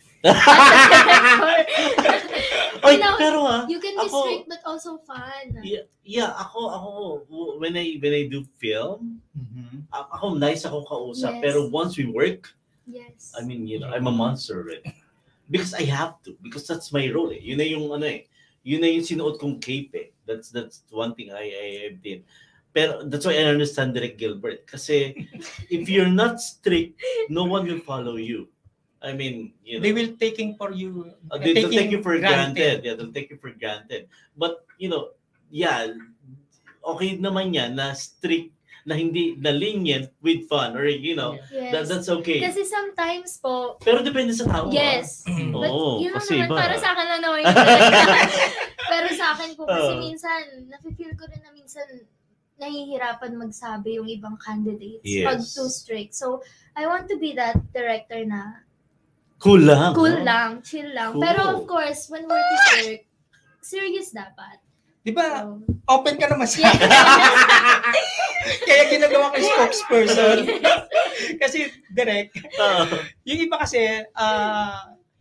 Speaker 3: Oy,
Speaker 5: You know,
Speaker 3: pero
Speaker 5: You can be
Speaker 3: ako-
Speaker 5: strict but also fun.
Speaker 3: yeah, ako when I do film,
Speaker 6: Mhm.
Speaker 3: ako nice akong kausap,
Speaker 5: Yes.
Speaker 3: pero once we work,
Speaker 5: Yes.
Speaker 3: I mean, I'm a monster already. Because I have to, because that's my role. Yun na yung yun na yung sinuot kong cape eh. That's one thing I did. Pero that's why I understand Derek Gilbert. Kasi if you're not strict, no one will follow you. I mean,
Speaker 4: They will taking for you.
Speaker 3: they'll take you for granted. Yeah, they'll take you for granted. But, okay naman yan na strict, na hindi, na lenient with fun, or,
Speaker 5: Yes.
Speaker 3: that's okay.
Speaker 5: Kasi sometimes po,
Speaker 3: Pero depende sa tao.
Speaker 5: yes. But
Speaker 3: Oo,
Speaker 5: yun lang
Speaker 3: kasi
Speaker 5: naman,
Speaker 3: iba.
Speaker 5: para sa akin lang naman yun. Pero sa akin po, kasi minsan, nafe-feel ko rin na minsan, nahihirapan magsabi yung ibang candidates
Speaker 3: Yes.
Speaker 5: pag too strict. So, I want to be that director na
Speaker 3: Cool lang.
Speaker 5: cool
Speaker 3: no?
Speaker 5: lang, chill lang.
Speaker 3: Cool.
Speaker 5: Pero of course, when work is work, serious dapat.
Speaker 4: Di ba?
Speaker 5: So,
Speaker 4: Open ka naman sa Kaya ginagawa ko yung spokesperson. Kasi direct. Yung iba kasi,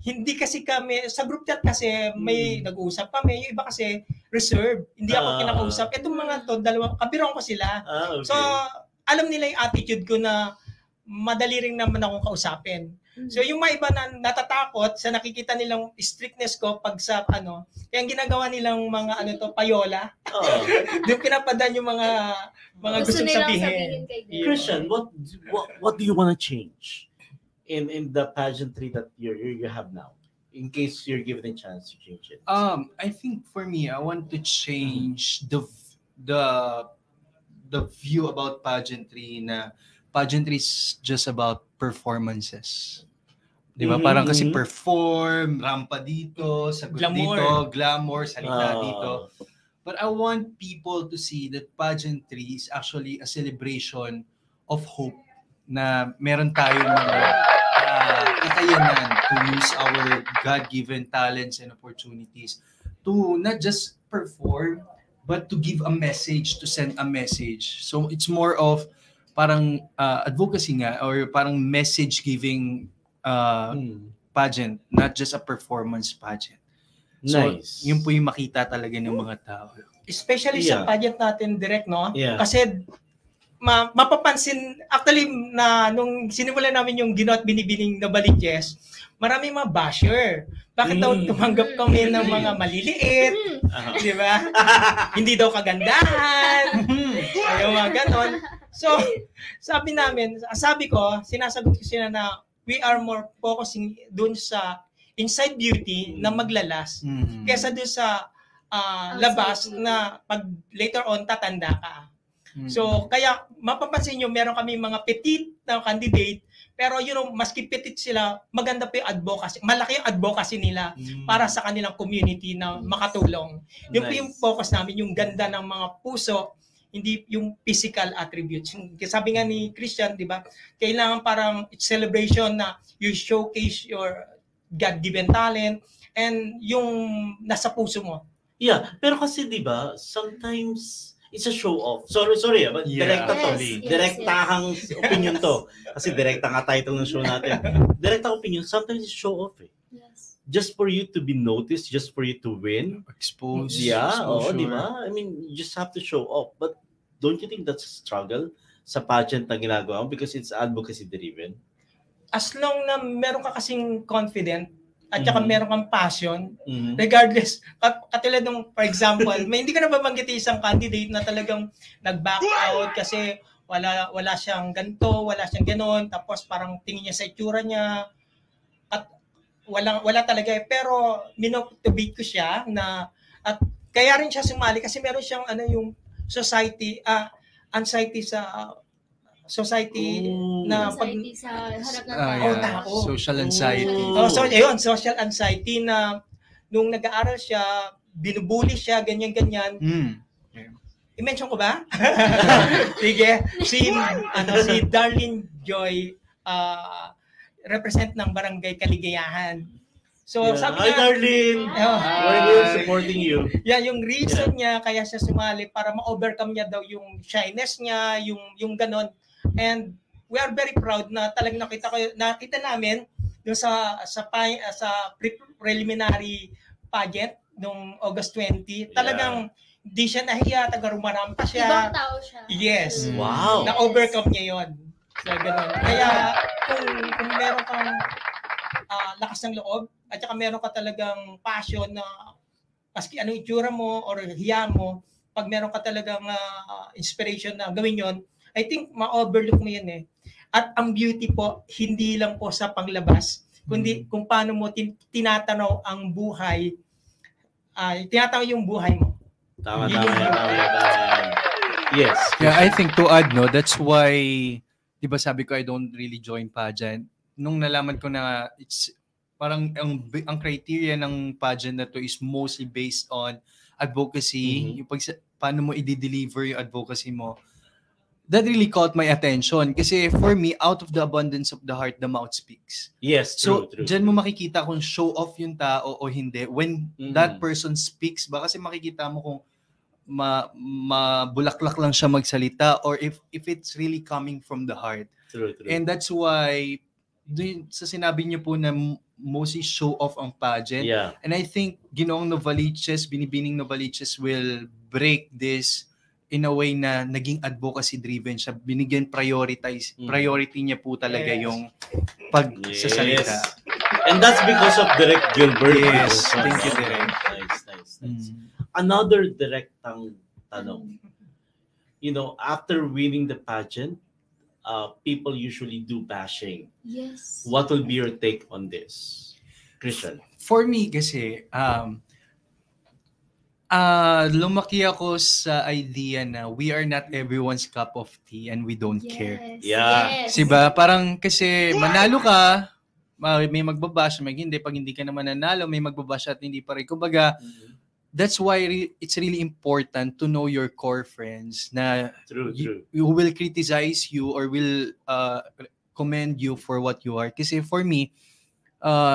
Speaker 4: hindi kasi kami, sa group chat kasi may nag-uusap kami. Yung iba kasi reserve. Hindi ako kinakausap. Itong mga to, kabiruan ko sila.
Speaker 3: Okay.
Speaker 4: So, alam nila yung attitude ko na madali rin naman akong kausapin. So, yung mga iba na natatakot sa nakikita nilang strictness ko pag sa kaya ang ginagawa nilang mga payola, doon pinapadan yung mga
Speaker 5: gusto
Speaker 4: gustong
Speaker 5: nilang
Speaker 4: sabihin.
Speaker 5: sabihin kay Derek.
Speaker 3: Christian, what do you want to change in the pageantry that you have now, in case you're given a chance to change it?
Speaker 6: I think for me, I want to change the view about pageantry na pageantry is just about performances. Di ba? Parang kasi perform, rampa dito, sagot
Speaker 4: Glamour.
Speaker 6: dito, glamour, salita dito. But I want people to see that pageantry is actually a celebration of hope na meron tayong mga kakayanan to use our God-given talents and opportunities to not just perform, but to give a message, to send a message. So it's more of parang advocacy nga, or parang message-giving pageant, not just a performance pageant. So,
Speaker 3: Nice.
Speaker 6: yun po yung makita talaga ng mga tao.
Speaker 4: Especially sa pageant natin direct, no?
Speaker 3: Yeah.
Speaker 4: Kasi mapapansin, actually, na nung sinimulan namin yung Gino't Binibining na Baliches, maraming mga basher. Bakit daw tumanggap kami ng mga maliliit? Di ba? Hindi daw kagandahan. Yung mga ganon. So, sabi ko, sinasagot ko sila na we are more focusing dun sa inside beauty na maglalas kesa dun sa labas na pag later on tatanda ka. So, kaya mapapansin nyo, meron kami mga petite na candidate, pero maski petite sila, maganda pa yung advocacy. Malaki yung advocacy nila para sa kanilang community na makatulong. Yung po yung focus namin, yung ganda ng mga puso, hindi yung physical attributes. Sabi nga ni Christian, di ba, kailangan parang celebration na you showcase your God-given talent and yung nasa puso mo.
Speaker 3: Yeah, pero kasi di ba, sometimes it's a show off. Sorry, but direkta to. Direktahang opinion to. Kasi direkta nga title ng show natin. Direkta opinion, sometimes it's show off eh.
Speaker 5: Yes.
Speaker 3: just for you to be noticed, just for you to win.
Speaker 6: Expose.
Speaker 3: Yeah,
Speaker 6: exposure.
Speaker 3: di ba? I mean, you just have to show off. But don't you think that's a struggle sa pageant na ginagawa mo because it's advocacy driven?
Speaker 4: As long na meron ka kasing confident at saka meron kang passion,
Speaker 3: Mhm.
Speaker 4: regardless, katulad nung, for example, may hindi ka na babanggit isang candidate na talagang nag-back out kasi wala siyang ganito, wala siyang ganon, tapos parang tingin niya sa itsura niya, at wala talaga eh. Pero minotivate ko siya na, at kaya rin siya sumali kasi meron siyang yung anxiety sa society na pag
Speaker 5: Anxiety sa harap ng tao.
Speaker 6: Social anxiety.
Speaker 4: Social anxiety na nung nag-aaral siya, binubuli siya, ganyan-ganyan. I-mention ko ba? Sige. Si Darlene Joy, represent ng Barangay Kaligayahan. So, sabi niya,
Speaker 3: hi, Darlene! We're here supporting you.
Speaker 4: Yeah, yung reason niya kaya siya sumali para ma-overcome niya daw yung shyness niya, yung ganon. And we are very proud na talagang nakita namin yung sa preliminary pageant nung August 20. Talagang di siya nahiya, taga-rumarang pa siya.
Speaker 5: Ibang tao siya.
Speaker 4: Yes.
Speaker 3: Wow.
Speaker 4: Na-overcome niya yon. So, ganun. Kaya kung meron kang lakas ng loob at saka meron ka talagang passion na maski anong itsura mo or hiya mo, pag meron ka talagang inspiration na gawin yon, I think ma-overlook mo yan eh. At ang beauty po, hindi lang po sa panglabas, kundi kung paano mo tinatanaw ang buhay, tinatanaw yung buhay mo.
Speaker 3: Tama. Yes.
Speaker 6: Yeah, I think to add, that's why, di ba sabi ko, I don't really join pageant. Nung nalaman ko na it's parang ang criteria ng pageant na to is mostly based on advocacy, yung paano mo i-deliver yung advocacy mo, that really caught my attention. Kasi for me, out of the abundance of the heart, the mouth speaks.
Speaker 3: Yes, true.
Speaker 6: Dyan mo makikita kung show off yung tao o hindi. When that person speaks ba, kasi makikita mo kung mabulaklak lang siya magsalita or if it's really coming from the heart.
Speaker 3: True.
Speaker 6: And that's why sa sinabi niyo po na mostly show off ang pageant.
Speaker 3: Yeah.
Speaker 6: And I think Ginoong Novaliches, Binibining Novaliches will break this in a way na naging advocacy driven siya. Binigyan priority niya po talaga yung pagsasalita.
Speaker 3: And that's because of Direk Gilbert.
Speaker 6: Yes. Thank you, Direk.
Speaker 3: Nice. Another direktang tanong. After winning the pageant, people usually do bashing.
Speaker 5: Yes.
Speaker 3: What will be your take on this, Christian?
Speaker 6: For me kasi, lumaki ako sa idea na we are not everyone's cup of tea and we don't care.
Speaker 3: Yeah.
Speaker 5: Yes.
Speaker 6: Diba? Parang kasi manalo ka, may magbabash, may hindi. Pag hindi ka naman nanalo, may magbabash at hindi pa rin. Kumbaga, that's why it's really important to know your core friends na
Speaker 3: True.
Speaker 6: who will criticize you or will commend you for what you are. Kasi for me,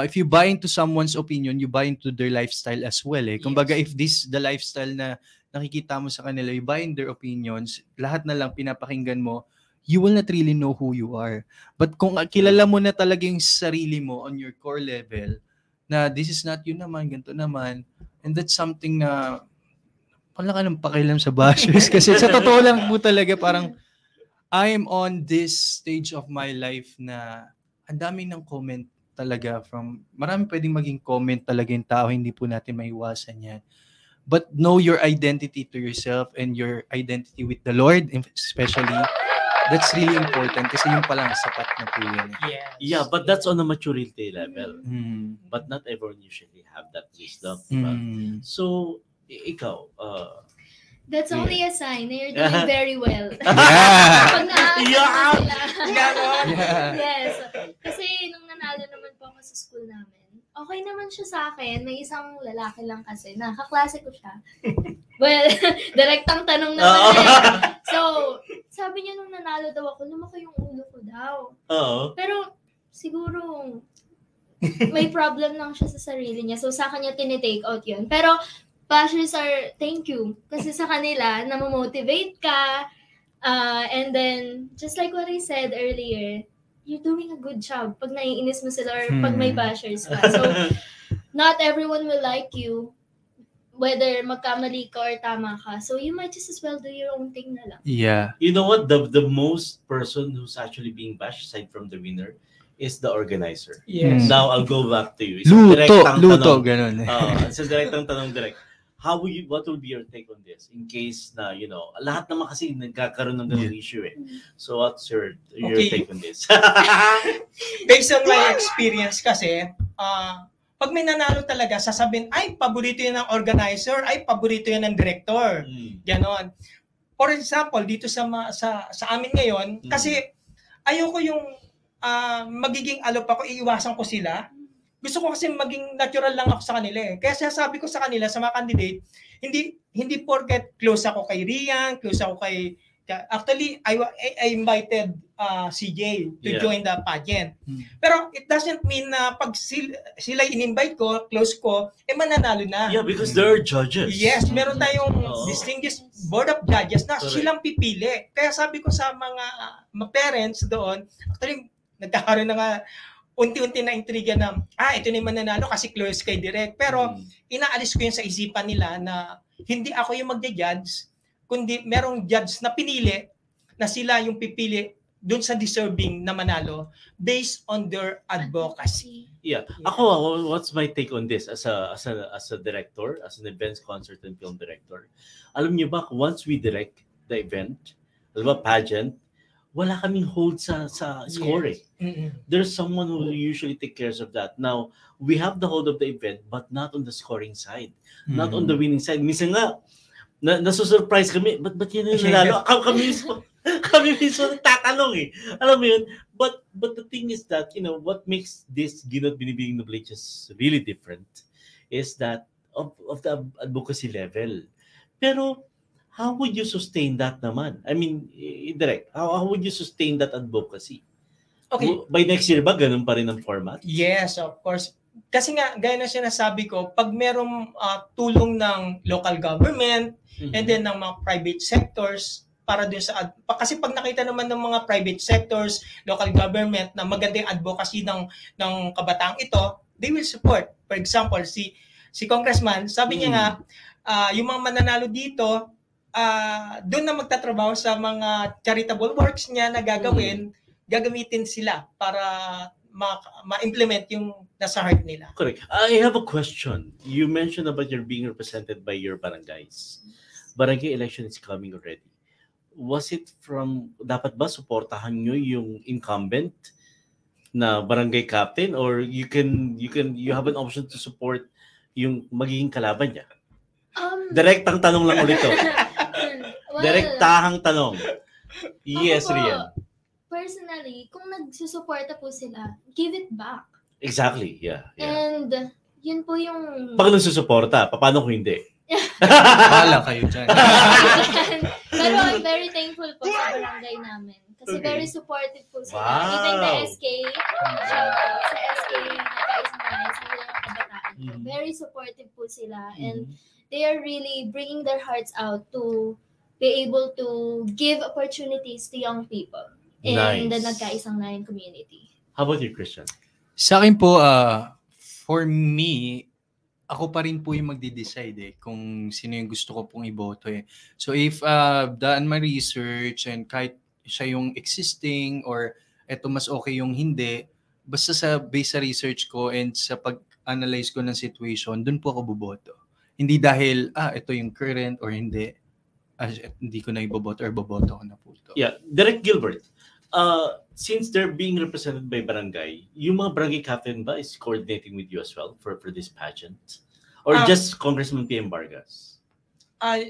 Speaker 6: if you buy into someone's opinion, you buy into their lifestyle as well. Kumbaga, if this the lifestyle na nakikita mo sa kanila, you buy in their opinions, lahat na lang pinapakinggan mo, you will not really know who you are. But kung kilala mo na talaga yung sarili mo on your core level, na this is not you naman, ganito naman, and that's something na wala ka ng pakialam sa bashers. Kasi sa totoo lang po talaga, parang I'm on this stage of my life na ang dami ng comment talaga marami pwedeng maging comment talaga yung tao, hindi po natin maiwasan yan. But know your identity to yourself and your identity with the Lord, especially. That's really important kasi yung palang sapat na po yun.
Speaker 4: Yes.
Speaker 3: Yeah, but that's on a maturity level. But not everyone usually have that wisdom. So, ikaw,
Speaker 5: That's only a sign na you're doing very well.
Speaker 6: Yeah.
Speaker 5: Pag naaalala sila.
Speaker 6: Yeah.
Speaker 5: Yes. Kasi nung nanalo naman po ako sa school namin, okay naman siya sa akin. May isang lalaki lang kasi. Kaklase ko siya. Well, direktang tanong naman So, sabi niya nung nanalo daw ako, lumaki yung ulo ko daw. Pero, siguro, may problem lang siya sa sarili niya. So, sa kanya tinitake out yun. Pero, bashers are, thank you. Kasi sa kanila, namamotivate ka. And then, just like what I said earlier, you're doing a good job pag naiinis mo sila or pag may bashers ka. So, not everyone will like you, whether magkamali ka or tama ka. So you might just as well do your own thing na lang.
Speaker 6: Yeah.
Speaker 3: You know what? The most person who's actually being bashed, aside from the winner, is the organizer.
Speaker 4: Yes.
Speaker 3: Now, I'll go back to you. Isang direktang
Speaker 6: Luto,
Speaker 3: tanong.
Speaker 6: ganun.
Speaker 3: Sa direktang tanong direct. What will be your take on this? In case na, lahat naman kasi nagkakaroon ng ganung issue eh. So what's your take on this?
Speaker 4: Based on my experience kasi, pag may nanalo talaga, sasabihin, ay, paborito yan ng organizer, ay, paborito yan ng director. Ganon. For example, dito sa amin ngayon, kasi ayoko yung magiging alop ako, iiwasan ko sila. Gusto ko kasi maging natural lang ako sa kanila eh. Kaya sinasabi ko sa kanila, sa mga candidate, hindi porket close ako kay Rian, close ako kay... Actually, I invited CJ to join the pageant. Pero it doesn't mean na pag sila in-invite ko, close ko, mananalo na.
Speaker 3: Yeah, because there are judges.
Speaker 4: Yes, meron tayong distinguished board of judges na silang pipili. Kaya sabi ko sa mga parents doon, actually, nagkakaroon na nga unti-unti na intriga na, ito na yung mananalo kasi close kay Direk. Pero inaalis ko yun sa isipan nila na hindi ako yung magja-judge, kundi merong judge na pinili na sila yung pipili dun sa deserving na manalo based on their advocacy.
Speaker 3: Yeah. Ako, what's my take on this as a director, as an events, concert, and film director? Alam niyo ba, once we direct the event, pageant, wala kaming hold sa score.
Speaker 4: Yes.
Speaker 3: There's someone who usually take care of that. Now, we have the hold of the event, but not on the scoring side. Not on the winning side. Minsan nga, nasusurprise kami, ba't yun yung nanalo? Kami mismo nagtatanong eh. Alam mo yun? But the thing is that, what makes this Ginot Binibining Noblechas really different is that of the advocacy level. Pero, how would you sustain that naman? I mean, direct, how would you sustain that advocacy?
Speaker 4: Okay.
Speaker 3: By next year ba, ganun pa rin ang format?
Speaker 4: Yes, of course. Kasi nga, gaya na sinasabi ko, pag merong tulong ng local government and then ng mga private sectors, para dun sa kasi pag nakita naman ng mga private sectors, local government na maganda yung advocacy ng kabataang ito, they will support. For example, si Congressman, sabi niya nga, yung mga mananalo dito, doon na magtatrabaho sa mga charitable works niya na gagamitin sila para ma-implement yung nasa heart nila.
Speaker 3: Correct. I have a question. You mentioned about you're being represented by your barangays. Barangay election is coming already. Was it dapat ba suportahan nyo yung incumbent na barangay captain, or you have an option to support yung magiging kalaban niya? Direktang tanong lang ulit to. Direktahang tanong. Yes, Rian.
Speaker 5: Personally, kung nagsusuporta po sila, give it back.
Speaker 3: Exactly, yeah.
Speaker 5: And yun po yung...
Speaker 3: Pag nagsusuporta, paano kung hindi?
Speaker 6: Bahala kayo dyan.
Speaker 5: Pero I'm very thankful po sa barangay namin. Kasi very supportive po sila.
Speaker 3: Wow.
Speaker 5: Even the SK, shout out sa SK Nagkaisang Nayon, sa mga kabataan. Very supportive po sila. And they are really bringing their hearts out to be able to give opportunities to young people in the Nagkaisang Nayon community.
Speaker 3: How about you, Christian?
Speaker 6: Sa akin po, for me, ako pa rin po yung magde-decide kung sino yung gusto ko pong iboto So if daan my research and kahit siya yung existing or eto mas okay yung hindi, basta based sa research ko and sa pag-analyze ko ng situation, dun po ako boboto. Hindi dahil, ito yung current or hindi. Hindi ko na iboboto or boboto ko na po ito.
Speaker 3: Yeah, Direk Gilbert, since they're being represented by barangay, yung mga barangay captain ba is coordinating with you as well for this pageant? Or just Congressman PM Vargas?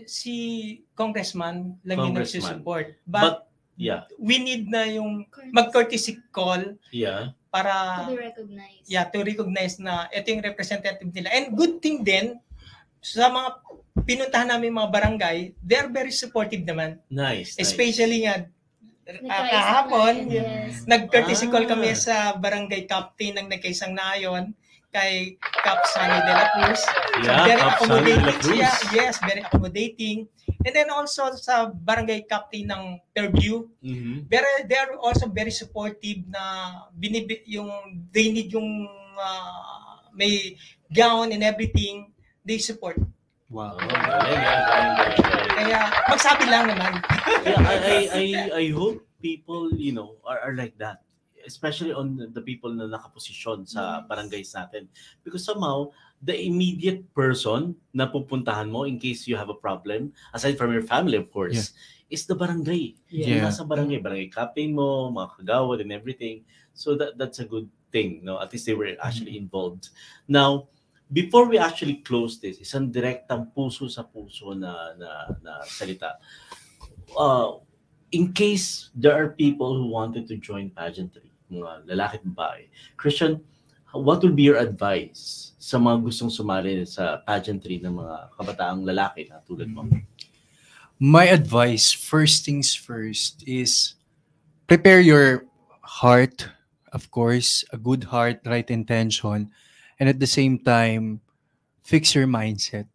Speaker 4: Si Congressman lang yung nagsusupport. But
Speaker 3: yeah,
Speaker 4: we need na yung mag-courtesy call para
Speaker 5: to be recognized.
Speaker 4: Yeah, to recognize na ito yung representative nila. And good thing din, sa mga pinuntahan namin mga barangay, they are very supportive naman.
Speaker 3: Nice.
Speaker 4: Especially nga, kahapon, nag-courtesy call kami sa barangay captain ng Nagkaisang Nayon kay Cap Sunny de la Cruz. Very accommodating siya. Yes, very accommodating. And then also sa barangay captain ng Fairview, they are also very supportive na they need yung may gown and everything, they support.
Speaker 6: Wow.
Speaker 4: Kaya magsabi lang naman.
Speaker 3: I hope people, are like that. Especially on the people na nakaposisyon sa barangays natin. Because somehow, the immediate person na pupuntahan mo in case you have a problem, aside from your family, of course, is the barangay.
Speaker 6: Yeah.
Speaker 3: Nasa barangay captain mo, mga kagawad and everything. So that's a good thing. No? At least they were actually involved. Now, before we actually close this, isang direktang puso sa puso na salita. In case there are people who wanted to join pageantry, mga lalaki at babae, Christian, what would be your advice sa mga gustong sumali sa pageantry ng mga kabataang lalaki na tulad mo?
Speaker 6: My advice, first things first, is prepare your heart, of course, a good heart, right intention, and at the same time, fix your mindset.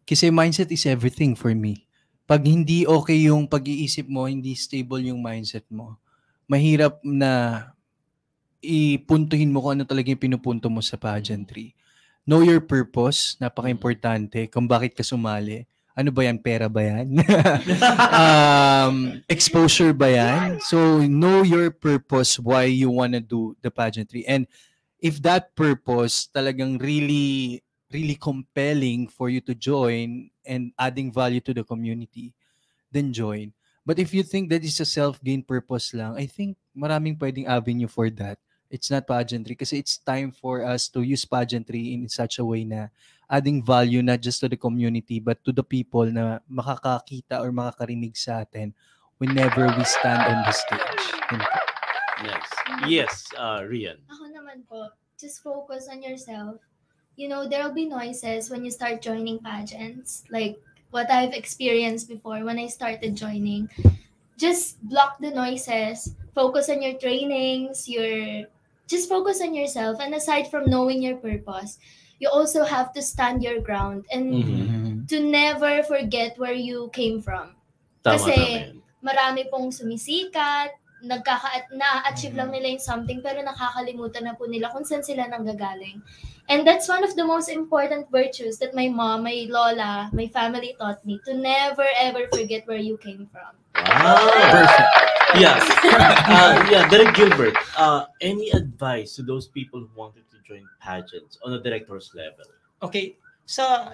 Speaker 6: Kasi mindset is everything for me. Pag hindi okay yung pag-iisip mo, hindi stable yung mindset mo, mahirap na ipuntuhin mo kung ano talaga yung pinupunto mo sa pageantry. Know your purpose, napaka-importante, kung bakit ka sumali. Ano ba yan? Pera ba yan? Exposure ba yan? So, know your purpose, why you wanna do the pageantry. And if that purpose talagang really, really compelling for you to join and adding value to the community, then join. But if you think that is a self-gain purpose lang, I think maraming pwedeng avenue for that. It's not pageantry kasi it's time for us to use pageantry in such a way na adding value not just to the community but to the people na makakakita or makakarinig sa atin whenever we stand on the stage.
Speaker 3: Nice. Yes, Rian.
Speaker 5: Ako naman po, just focus on yourself. There will be noises when you start joining pageants, like what I've experienced before when I started joining. Just block the noises, focus on your trainings, just focus on yourself. And aside from knowing your purpose, you also have to stand your ground and to never forget where you came from. Kasi marami pong sumisikat, na-achieve lang nila yung something pero nakakalimutan na po nila kung saan sila nanggagaling. And that's one of the most important virtues that my mom, my lola, my family taught me, to never ever forget where you came from.
Speaker 3: Wow. Perfect. Yeah. Derek Gilbert, any advice to those people who wanted to join pageants on a director's level?
Speaker 4: Okay. Sa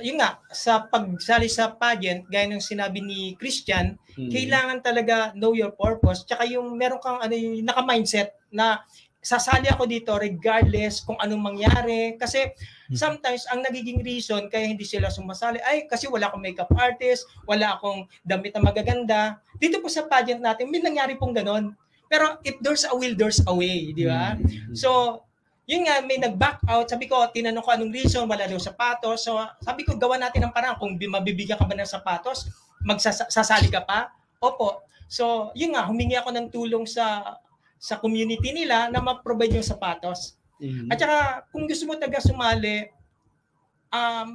Speaker 4: pagsali sa pageant, gaya ng sinabi ni Christian, kailangan talaga know your purpose. Tsaka yung meron kang yung naka-mindset na sasali ako dito regardless kung anong mangyari. Kasi sometimes ang nagiging reason kaya hindi sila sumasali ay kasi wala akong makeup artist, wala akong damit na magaganda. Dito po sa pageant natin, may nangyari pong ganon. Pero if there's a will, there's a way, di ba? So, yun nga, may nag-back out. Sabi ko, tinanong ko anong reason, wala daw sapatos. So, sabi ko, gawa natin ng parang kung mabibigyan ka ba ng sapatos, sasali ka pa? Opo. So, yun nga, humingi ako ng tulong sa community nila na ma-provide yung sapatos. At saka, kung gusto mo talaga sumali,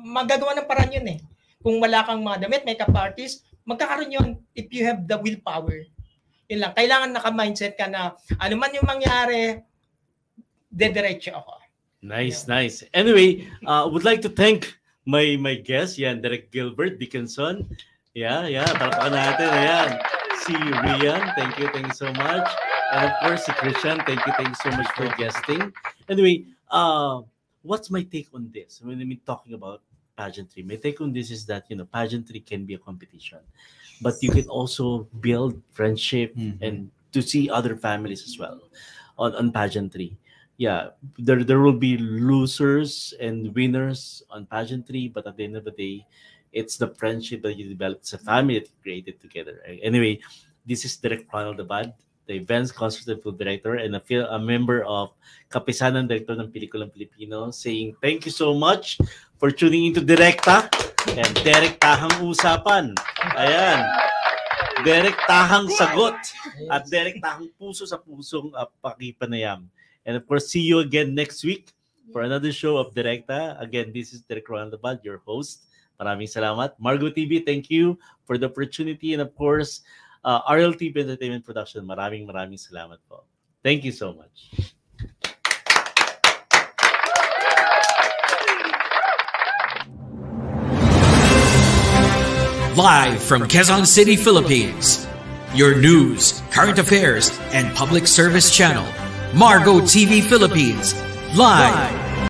Speaker 4: magagawa ng paraan yun eh. Kung wala kang mga damit, makeup artist, magkakaroon yun if you have the willpower. Yun lang. Kailangan naka-mindset ka na ano man yung mangyari, dediretso ako.
Speaker 3: Nice. Anyway, would like to thank my guest, Derek Gilbert Dickinson. Palakpakan natin. Si Rian, thank you so much. And of course, si Christian, thank you so much for guesting. Anyway, what's my take on this? When I'm talking about pageantry, my take on this is that, pageantry can be a competition, but you can also build friendship and to see other families as well on pageantry. Yeah, there will be losers and winners on pageantry, but at the end of the day, it's the friendship that you develop. It's a family that you created together. Anyway, this is Direk Ronald Abad, the Events Consultative Director and a member of Kapisanan Director ng Pelikulang Pilipino, saying thank you so much for tuning into Direkta and Derek Tahang Usapan. Ayan. Derek Tahang Sagot at Derek Tahang Puso sa Pusong Pakipanayam. And of course, see you again next week for another show of Direkta. Again, this is Direk Ronald Abad, your host. Maraming salamat. Margo TV, thank you for the opportunity. And of course, RLTV Entertainment Production, maraming salamat po. Thank you so much.
Speaker 1: Live from Quezon City, Philippines. Your news, current affairs, and public service channel, Margo TV Philippines. Live